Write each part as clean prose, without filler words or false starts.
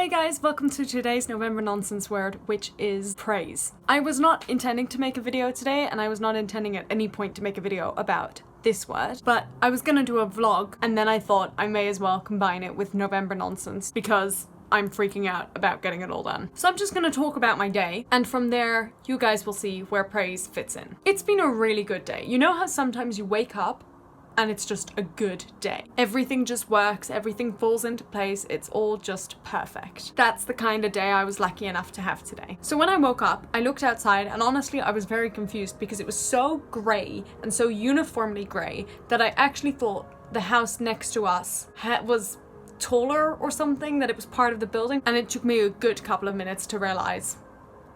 Hey guys, welcome to today's November nonsense word, which is praise. I was not intending to make a video today, and I was not intending at any point to make a video about this word, but I was gonna do a vlog, and then I thought I may as well combine it with November nonsense because I'm freaking out about getting it all done. So I'm just gonna talk about my day, and from there, you guys will see where praise fits in. It's been a really good day. You know how sometimes you wake up and it's just a good day. Everything just works, everything falls into place, it's all just perfect. That's the kind of day I was lucky enough to have today. So when I woke up, I looked outside and honestly I was very confused because it was so grey and so uniformly grey that I actually thought the house next to us was taller or something, that it was part of the building, and it took me a good couple of minutes to realise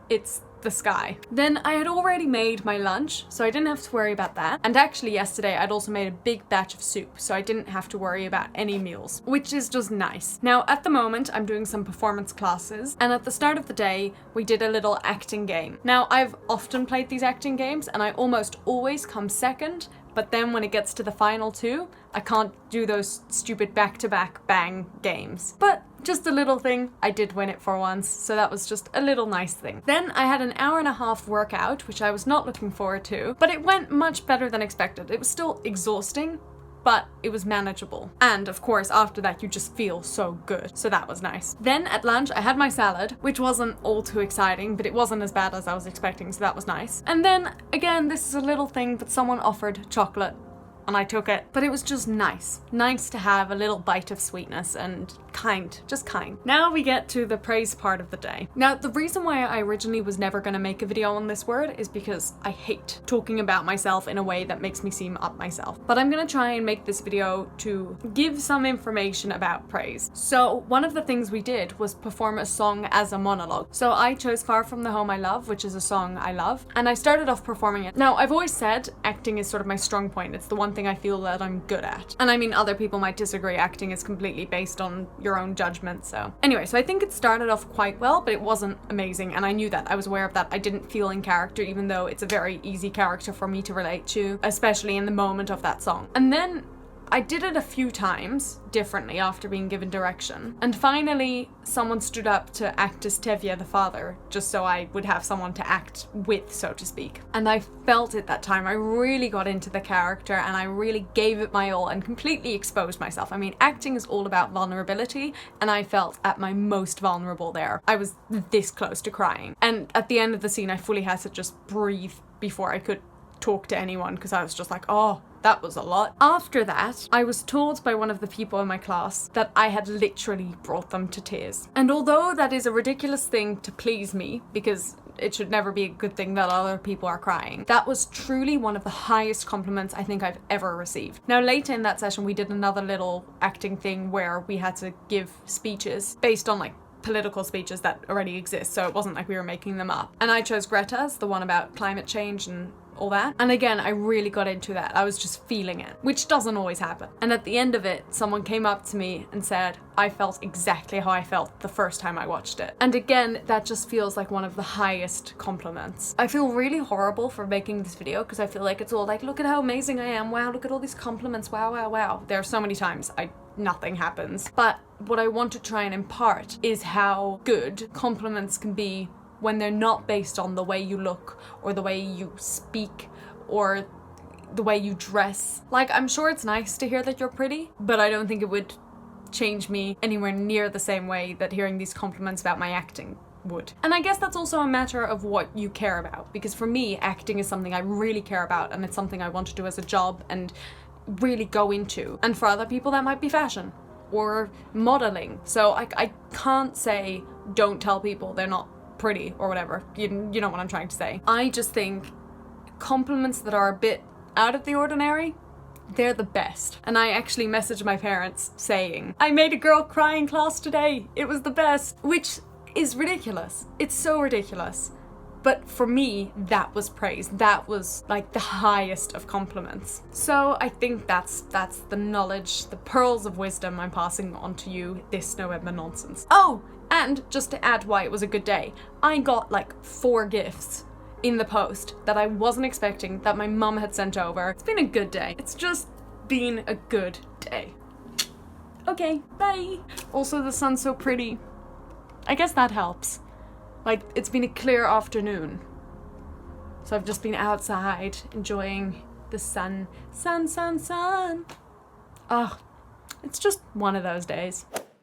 it's the sky. Then I had already made my lunch, so I didn't have to worry about that. And actually yesterday I'd also made a big batch of soup, so I didn't have to worry about any meals, which is just nice. Now at the moment I'm doing some performance classes, and at the start of the day we did a little acting game. Now I've often played these acting games and I almost always come second, but then when it gets to the final two, I can't do those stupid back-to-back bang games. But just a little thing, I did win it for once, so that was just a little nice thing. Then I had an hour and a half workout, which I was not looking forward to, but it went much better than expected. It was still exhausting, but it was manageable. And of course, after that, you just feel so good. So that was nice. Then at lunch, I had my salad, which wasn't all too exciting, but it wasn't as bad as I was expecting, so that was nice. And then, again, this is a little thing, but someone offered chocolate, and I took it. But it was just nice. Nice to have a little bite of sweetness and just kind. Now we get to the praise part of the day. Now, the reason why I originally was never gonna make a video on this word is because I hate talking about myself in a way that makes me seem up myself. But I'm gonna try and make this video to give some information about praise. So one of the things we did was perform a song as a monologue. So I chose Far From the Home I Love, which is a song I love, and I started off performing it. Now, I've always said acting is sort of my strong point. It's the one thing I feel that I'm good at. And I mean, other people might disagree. Acting is completely based on your own judgment, so. Anyway, so I think it started off quite well, but it wasn't amazing, and I knew that. I was aware of that. I didn't feel in character, even though it's a very easy character for me to relate to, especially in the moment of that song. And then I did it a few times differently after being given direction. And finally, someone stood up to act as Tevye the father, just so I would have someone to act with, so to speak. And I felt it that time. I really got into the character and I really gave it my all and completely exposed myself. I mean, acting is all about vulnerability, and I felt at my most vulnerable there. I was this close to crying. And at the end of the scene, I fully had to just breathe before I could talk to anyone, because I was just like, oh, that was a lot. After that, I was told by one of the people in my class that I had literally brought them to tears. And although that is a ridiculous thing to please me, because it should never be a good thing that other people are crying, that was truly one of the highest compliments I think I've ever received. Now, later in that session, we did another little acting thing where we had to give speeches based on like political speeches that already exist, so it wasn't like we were making them up. And I chose Greta's, the one about climate change and all that. And again, I really got into that. I was just feeling it, which doesn't always happen. And at the end of it, someone came up to me and said, I felt exactly how I felt the first time I watched it. And again, that just feels like one of the highest compliments. I feel really horrible for making this video because I feel like it's all like, look at how amazing I am. Wow, look at all these compliments. Wow, wow, wow. There are so many times nothing happens. But what I want to try and impart is how good compliments can be when they're not based on the way you look or the way you speak or the way you dress. Like, I'm sure it's nice to hear that you're pretty, but I don't think it would change me anywhere near the same way that hearing these compliments about my acting would. And I guess that's also a matter of what you care about, because for me, acting is something I really care about, and it's something I want to do as a job and really go into. And for other people, that might be fashion or modeling. So I can't say don't tell people they're not pretty or whatever. You know what I'm trying to say. I just think compliments that are a bit out of the ordinary, they're the best. And I actually messaged my parents saying, I made a girl cry in class today. It was the best, which is ridiculous. It's so ridiculous. But for me, that was praise. That was like the highest of compliments. So I think that's the knowledge, the pearls of wisdom I'm passing on to you this November nonsense. Oh, and just to add why it was a good day, I got like 4 gifts in the post that I wasn't expecting, that my mum had sent over. It's been a good day. It's just been a good day. Okay, bye. Also, the sun's so pretty. I guess that helps. Like, it's been a clear afternoon. So I've just been outside enjoying the sun. Sun, sun, sun. Oh, it's just one of those days.